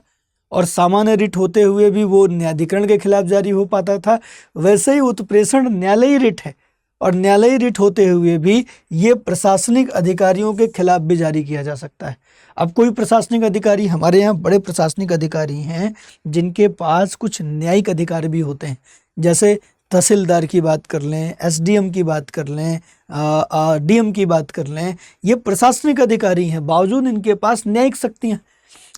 और सामान्य रिट होते हुए भी वो न्यायाधिकरण के खिलाफ जारी हो पाता था, वैसे ही उत्प्रेषण न्यायालयी रिट है और न्यायालयी रिट होते हुए भी ये प्रशासनिक अधिकारियों के खिलाफ भी जारी किया जा सकता है। अब कोई प्रशासनिक अधिकारी, हमारे यहाँ बड़े प्रशासनिक अधिकारी हैं जिनके पास कुछ न्यायिक अधिकार भी होते हैं, जैसे तहसीलदार की बात कर लें, एसडीएम की बात कर लें, डीएम की बात कर लें, ये प्रशासनिक अधिकारी हैं, बावजूद इनके पास न्यायिक शक्तियाँ।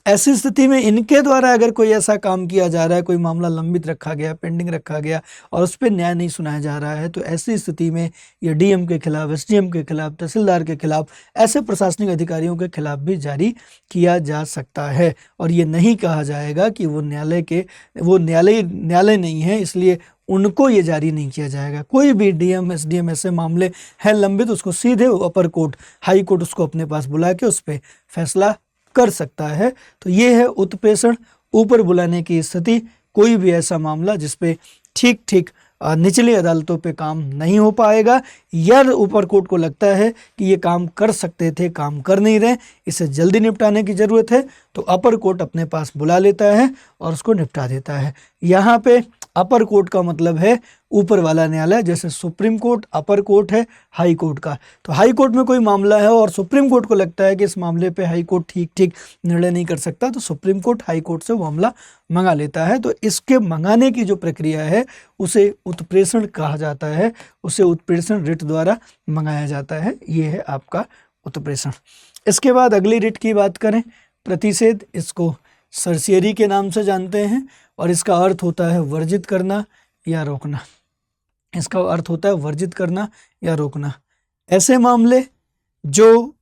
ऐसी स्थिति में इनके द्वारा अगर कोई ऐसा काम किया जा रहा है, कोई मामला लंबित रखा गया, पेंडिंग रखा गया और उस पर न्याय नहीं सुनाया जा रहा है, तो ऐसी स्थिति में ये डीएम के खिलाफ, एसडीएम के खिलाफ, तहसीलदार के खिलाफ, ऐसे प्रशासनिक अधिकारियों के खिलाफ भी जारी किया जा सकता है। और ये नहीं कहा जाएगा कि वो न्यायालय नहीं है, इसलिए उनको ये जारी नहीं किया जाएगा। कोई भी डीएम, एसडीएम ऐसे मामले हैं लंबित, उसको सीधे अपर कोर्ट, हाई कोर्ट उसको अपने पास बुला के उस पर फैसला कर सकता है। तो ये है उत्प्रेषण, ऊपर बुलाने की स्थिति। कोई भी ऐसा मामला जिसपे ठीक निचली अदालतों पे काम नहीं हो पाएगा, या ऊपर कोर्ट को लगता है कि ये काम कर सकते थे, काम कर नहीं रहे, इसे जल्दी निपटाने की ज़रूरत है, तो अपर कोर्ट अपने पास बुला लेता है और उसको निपटा देता है। यहाँ पे अपर कोर्ट का मतलब है ऊपर वाला न्यायालय, जैसे सुप्रीम कोर्ट अपर कोर्ट है हाई कोर्ट का। तो हाई कोर्ट में कोई मामला है और सुप्रीम कोर्ट को लगता है कि इस मामले पे हाई कोर्ट ठीक निर्णय नहीं कर सकता, तो सुप्रीम कोर्ट हाई कोर्ट से मामला मंगा लेता है। तो इसके मंगाने की जो प्रक्रिया है उसे उत्प्रेषण कहा जाता है, उसे उत्प्रेषण रिट द्वारा मंगाया जाता है। ये है आपका उत्प्रेषण। इसके बाद अगली रिट की बात करें, प्रतिषेध। इसको सर्सियरी के नाम से जानते हैं और इसका अर्थ होता है वर्जित करना या रोकना। इसका अर्थ होता है वर्जित करना या रोकना। ऐसे मामले जो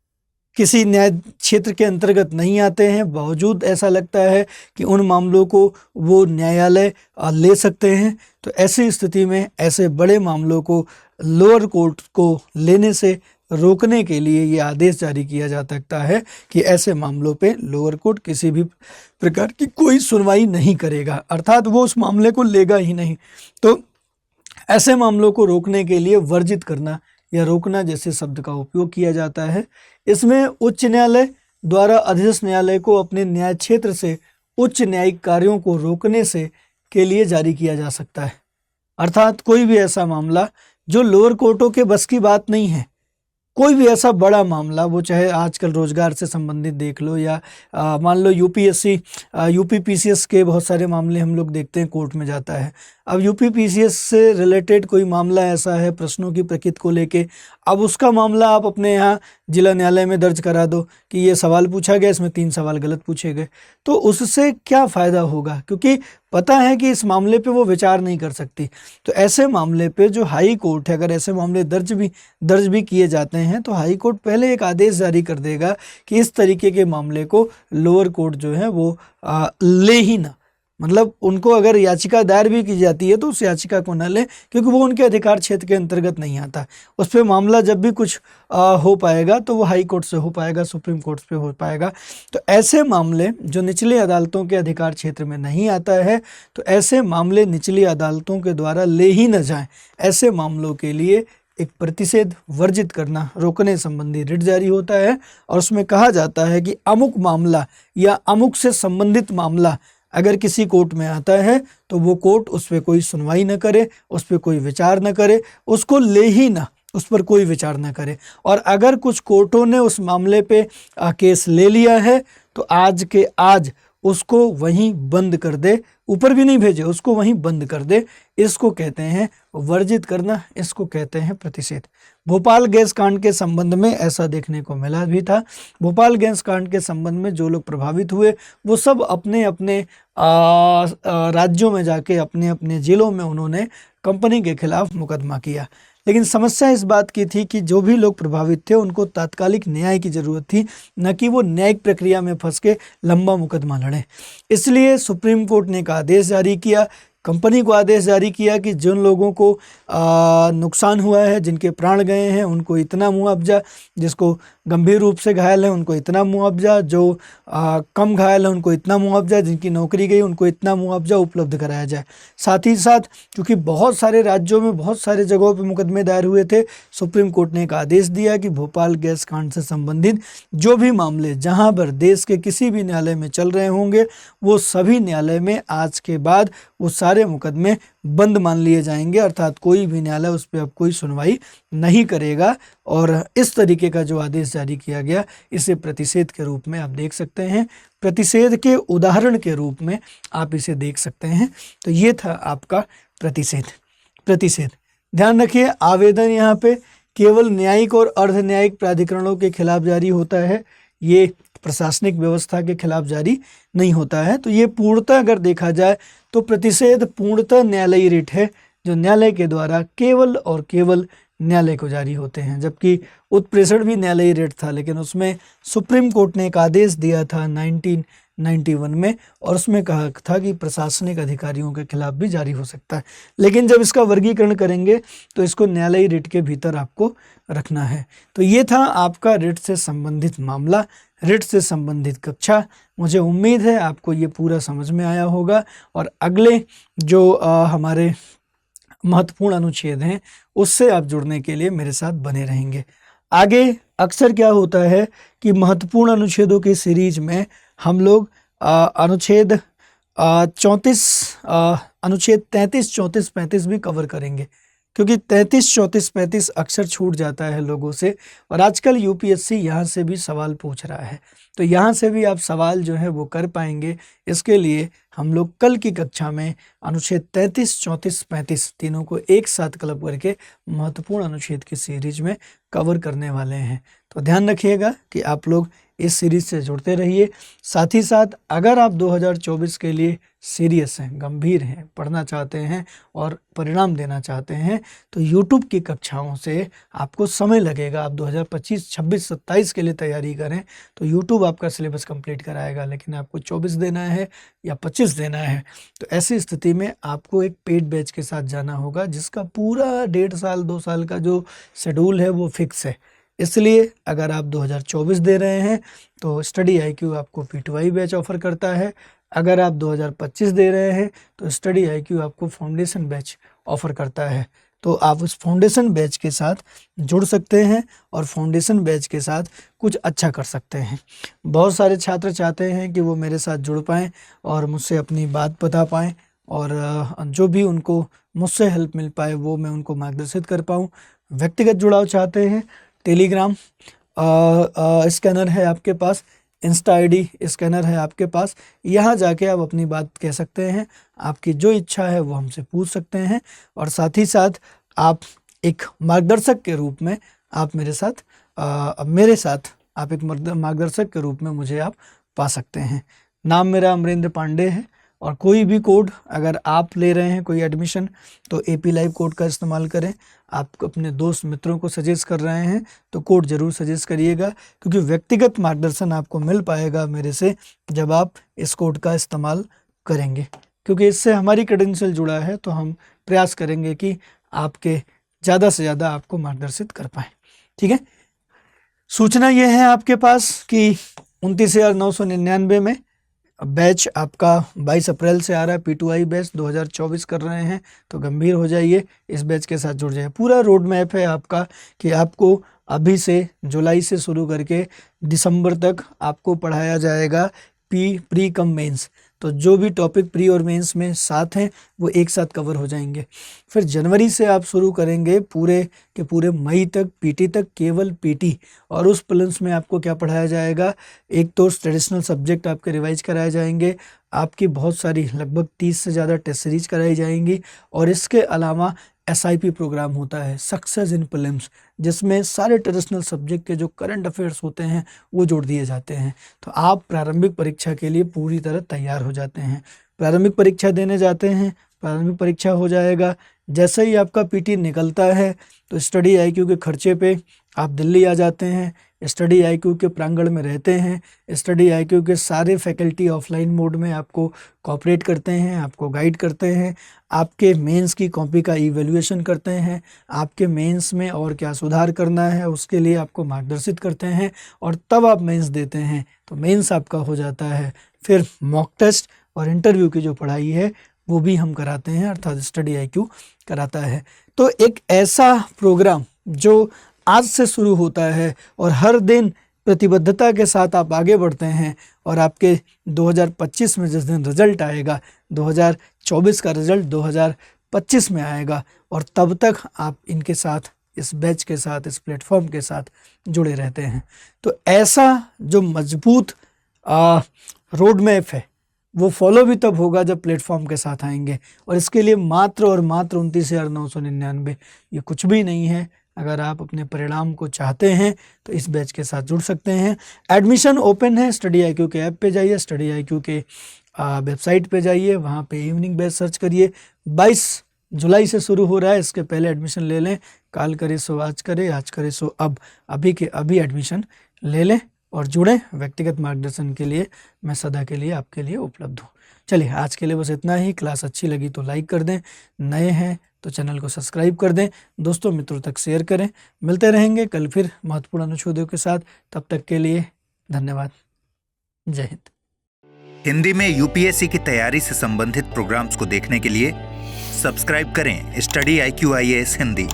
किसी न्याय क्षेत्र के अंतर्गत नहीं आते हैं, बावजूद ऐसा लगता है कि उन मामलों को वो न्यायालय ले सकते हैं, तो ऐसी स्थिति में ऐसे बड़े मामलों को लोअर कोर्ट को लेने से रोकने के लिए ये आदेश जारी किया जा सकता है कि ऐसे मामलों पे लोअर कोर्ट किसी भी प्रकार की कोई सुनवाई नहीं करेगा, अर्थात वो उस मामले को लेगा ही नहीं। तो ऐसे मामलों को रोकने के लिए वर्जित करना या रोकना जैसे शब्द का उपयोग किया जाता है। इसमें उच्च न्यायालय द्वारा अधीनस्थ न्यायालय को अपने न्याय क्षेत्र से उच्च न्यायिक कार्यों को रोकने से के लिए जारी किया जा सकता है। अर्थात कोई भी ऐसा मामला जो लोअर कोर्टों के बस की बात नहीं है, कोई भी ऐसा बड़ा मामला, वो चाहे आजकल रोजगार से संबंधित देख लो या मान लो यूपीएससी यूपीपीसीएस के बहुत सारे मामले हम लोग देखते हैं कोर्ट में जाता है। अब यूपीपीसीएस से रिलेटेड कोई मामला ऐसा है प्रश्नों की प्रकृति को लेके, अब उसका मामला आप अपने यहाँ जिला न्यायालय में दर्ज करा दो कि ये सवाल पूछा गया, इसमें 3 सवाल गलत पूछे गए, तो उससे क्या फ़ायदा होगा, क्योंकि पता है कि इस मामले पे वो विचार नहीं कर सकती। तो ऐसे मामले पे जो हाई कोर्ट है, अगर ऐसे मामले दर्ज भी किए जाते हैं तो हाई कोर्ट पहले एक आदेश जारी कर देगा कि इस तरीके के मामले को लोअर कोर्ट जो है वो ले ही ना, मतलब उनको अगर याचिका दायर भी की जाती है तो उस याचिका को न लें, क्योंकि वो उनके अधिकार क्षेत्र के अंतर्गत नहीं आता। उस पर मामला जब भी कुछ हो पाएगा तो वो हाई कोर्ट से हो पाएगा, सुप्रीम कोर्ट पे हो पाएगा। तो ऐसे मामले जो निचली अदालतों के अधिकार क्षेत्र में नहीं आता है, तो ऐसे मामले निचली अदालतों के द्वारा ले ही न जाएं। ऐसे मामलों के लिए एक प्रतिषेध वर्जित करना, रोकने संबंधी रिट जारी होता है और उसमें कहा जाता है कि अमुक मामला या अमुक से संबंधित मामला अगर किसी कोर्ट में आता है तो वो कोर्ट उस पर कोई सुनवाई न करे, उस पर कोई विचार न करे, उसको ले ही ना, उस पर कोई विचार न करे। और अगर कुछ कोर्टों ने उस मामले पे केस ले लिया है तो आज के आज उसको वहीं बंद कर दे, ऊपर भी नहीं भेजे, उसको वहीं बंद कर दे। इसको कहते हैं वर्जित करना, इसको कहते हैं प्रतिषेध। भोपाल गैस कांड के संबंध में ऐसा देखने को मिला भी था। भोपाल गैस कांड के संबंध में जो लोग प्रभावित हुए वो सब अपने अपने राज्यों में जाके अपने अपने जिलों में उन्होंने कंपनी के खिलाफ मुकदमा किया। लेकिन समस्या इस बात की थी कि जो भी लोग प्रभावित थे उनको तात्कालिक न्याय की जरूरत थी, न कि वो न्यायिक प्रक्रिया में फंस के लंबा मुकदमा लड़ें। इसलिए सुप्रीम कोर्ट ने एक आदेश जारी किया, कंपनी को आदेश जारी किया कि जिन लोगों को नुकसान हुआ है, जिनके प्राण गए हैं, उनको इतना मुआवजा, जिसको गंभीर रूप से घायल है उनको इतना मुआवजा, जो कम घायल है उनको इतना मुआवजा, जिनकी नौकरी गई उनको इतना मुआवजा उपलब्ध कराया जाए। साथ ही साथ क्योंकि बहुत सारे राज्यों में बहुत सारे जगहों पर मुकदमे दायर हुए थे, सुप्रीम कोर्ट ने एक आदेश दिया कि भोपाल गैस कांड से संबंधित जो भी मामले जहां पर देश के किसी भी न्यायालय में चल रहे होंगे वो सभी न्यायालय में आज के बाद वो सारे मुकदमे बंद मान लिए जाएंगे, अर्थात कोई भी न्यायालय उस पर अब कोई सुनवाई नहीं करेगा। और इस तरीके का जो आदेश जारी किया गया इसे प्रतिषेध के रूप में आप देख सकते हैं, प्रतिषेध के उदाहरण के रूप में आप इसे देख सकते हैं। तो ये था आपका प्रतिषेध। ध्यान रखिए, आवेदन यहाँ पे केवल न्यायिक और अर्ध न्यायिक प्राधिकरणों के खिलाफ जारी होता है, ये प्रशासनिक व्यवस्था के खिलाफ जारी नहीं होता है। तो ये पूर्णतः अगर देखा जाए तो प्रतिषेध पूर्णतः न्यायालयी रिट है, जो न्यायालय के द्वारा केवल और केवल न्यायालय को जारी होते हैं। जबकि उत्प्रेषण भी न्यायालयी रिट था, लेकिन उसमें सुप्रीम कोर्ट ने एक आदेश दिया था 1991 में, और उसमें कहा था कि प्रशासनिक अधिकारियों के खिलाफ भी जारी हो सकता है। लेकिन जब इसका वर्गीकरण करेंगे तो इसको न्यायालयी रिट के भीतर आपको रखना है। तो ये था आपका रिट से संबंधित मामला, रिट से संबंधित कक्षा। मुझे उम्मीद है आपको ये पूरा समझ में आया होगा, और अगले जो हमारे महत्वपूर्ण अनुच्छेद हैं उससे आप जुड़ने के लिए मेरे साथ बने रहेंगे। आगे अक्सर क्या होता है कि महत्वपूर्ण अनुच्छेदों की सीरीज में हम लोग अनुच्छेद 34, अनुच्छेद 33, 34, 35 भी कवर करेंगे, क्योंकि 33, 34, 35 अक्सर छूट जाता है लोगों से, और आजकल यूपीएससी यहाँ से भी सवाल पूछ रहा है। तो यहाँ से भी आप सवाल जो है वो कर पाएंगे। इसके लिए हम लोग कल की कक्षा में अनुच्छेद 33, 34, 35 तीनों को एक साथ क्लब करके महत्वपूर्ण अनुच्छेद की सीरीज में कवर करने वाले हैं। तो ध्यान रखिएगा कि आप लोग इस सीरीज से जुड़ते रहिए। साथ ही साथ अगर आप 2024 के लिए सीरियस हैं, गंभीर हैं, पढ़ना चाहते हैं और परिणाम देना चाहते हैं, तो YouTube की कक्षाओं से आपको समय लगेगा। आप 2025, 26, 27 के लिए तैयारी करें तो YouTube आपका सिलेबस कंप्लीट कराएगा, लेकिन आपको 24 देना है या 25 देना है, तो ऐसी स्थिति में आपको एक पेड बैच के साथ जाना होगा, जिसका पूरा 1.5 साल 2 साल का जो शेड्यूल है वो फिक्स है। इसलिए अगर आप 2024 दे रहे हैं तो स्टडी IQ आपको P2I बैच ऑफर करता है। अगर आप 2025 दे रहे हैं तो स्टडी IQ आपको फाउंडेशन बैच ऑफर करता है। तो आप उस फाउंडेशन बैच के साथ जुड़ सकते हैं और फाउंडेशन बैच के साथ कुछ अच्छा कर सकते हैं। बहुत सारे छात्र चाहते हैं कि वो मेरे साथ जुड़ पाएँ और मुझसे अपनी बात बता पाएँ, और जो भी उनको मुझसे हेल्प मिल पाए वो मैं उनको मार्गदर्शित कर पाऊँ। व्यक्तिगत जुड़ाव चाहते हैं, टेलीग्राम स्कैनर है आपके पास, इंस्टा ID स्कैनर है आपके पास, यहाँ जाके आप अपनी बात कह सकते हैं। आपकी जो इच्छा है वो हमसे पूछ सकते हैं, और साथ ही साथ आप एक मार्गदर्शक के रूप में आप मेरे साथ आप एक मार्गदर्शक के रूप में मुझे आप पा सकते हैं। नाम मेरा अमरेंद्र पांडे है, और कोई भी कोड अगर आप ले रहे हैं कोई एडमिशन तो AP लाइव कोड का इस्तेमाल करें। आप अपने दोस्त मित्रों को सजेस्ट कर रहे हैं तो कोड ज़रूर सजेस्ट करिएगा, क्योंकि व्यक्तिगत मार्गदर्शन आपको मिल पाएगा मेरे से जब आप इस कोड का इस्तेमाल करेंगे। क्योंकि इससे हमारी क्रेडेंशियल जुड़ा है, तो हम प्रयास करेंगे कि आपके ज़्यादा से ज़्यादा आपको मार्गदर्शित कर पाएँ। ठीक है, सूचना ये है आपके पास कि 29,999 में बैच आपका 22 अप्रैल से आ रहा है। P2I बैच 2024 कर रहे हैं, तो गंभीर हो जाइए, इस बैच के साथ जुड़ जाइए। पूरा रोड मैप है आपका कि आपको अभी से जुलाई से शुरू करके दिसंबर तक आपको पढ़ाया जाएगा प्री कम मेंस। तो जो भी टॉपिक प्री और मेंस में साथ हैं वो एक साथ कवर हो जाएंगे। फिर जनवरी से आप शुरू करेंगे पूरे के पूरे मई तक पीटी तक, केवल पीटी। और उस प्लस में आपको क्या पढ़ाया जाएगा, एक तो ट्रेडिशनल सब्जेक्ट आपके रिवाइज कराए जाएंगे, आपकी बहुत सारी लगभग 30 से ज़्यादा टेस्ट सीरीज कराई जाएंगी, और इसके अलावा SIP प्रोग्राम होता है, सक्सेस इन प्रीलिम्स, जिसमें सारे ट्रेडिशनल सब्जेक्ट के जो करंट अफेयर्स होते हैं वो जोड़ दिए जाते हैं। तो आप प्रारंभिक परीक्षा के लिए पूरी तरह तैयार हो जाते हैं। प्रारंभिक परीक्षा देने जाते हैं, प्रारंभिक परीक्षा हो जाएगा, जैसे ही आपका PT निकलता है तो स्टडी IQ के खर्चे पे आप दिल्ली आ जाते हैं, स्टडी IQ के प्रांगण में रहते हैं, स्टडी IQ के सारे फैकल्टी ऑफलाइन मोड में आपको कोऑपरेट करते हैं, आपको गाइड करते हैं, आपके मेंस की कॉपी का इवैल्यूएशन करते हैं, आपके मेंस में और क्या सुधार करना है उसके लिए आपको मार्गदर्शित करते हैं, और तब आप मेंस देते हैं तो मेंस आपका हो जाता है। फिर मॉक टेस्ट और इंटरव्यू की जो पढ़ाई है वो भी हम कराते हैं, अर्थात स्टडी IQ कराता है। तो एक ऐसा प्रोग्राम जो आज से शुरू होता है और हर दिन प्रतिबद्धता के साथ आप आगे बढ़ते हैं, और आपके 2025 में जिस दिन रिजल्ट आएगा, 2024 का रिजल्ट 2025 में आएगा, और तब तक आप इनके साथ, इस बैच के साथ, इस प्लेटफॉर्म के साथ जुड़े रहते हैं। तो ऐसा जो मजबूत रोड मैप है वो फॉलो भी तब होगा जब प्लेटफॉर्म के साथ आएंगे, और इसके लिए मात्र और मात्र 29,999, ये कुछ भी नहीं है। अगर आप अपने परिणाम को चाहते हैं तो इस बैच के साथ जुड़ सकते हैं। एडमिशन ओपन है, स्टडी IQ के ऐप पे जाइए, स्टडी IQ के वेबसाइट पे जाइए, वहाँ पे इवनिंग बैच सर्च करिए। 22 जुलाई से शुरू हो रहा है, इसके पहले एडमिशन ले लें। काल करे सो आज करे, आज करे सो अब, अभी के अभी एडमिशन ले लें और जुड़ें। व्यक्तिगत मार्गदर्शन के लिए मैं सदा के लिए आपके लिए उपलब्ध हूँ। चलिए, आज के लिए बस इतना ही। क्लास अच्छी लगी तो लाइक कर दें, नए हैं तो चैनल को सब्सक्राइब कर दें, दोस्तों मित्रों तक शेयर करें। मिलते रहेंगे कल फिर महत्वपूर्ण अनुच्छेदों के साथ। तब तक के लिए धन्यवाद। जय हिंद। हिंदी में UPSC की तैयारी से संबंधित प्रोग्राम्स को देखने के लिए सब्सक्राइब करें स्टडी IQ IAS हिंदी।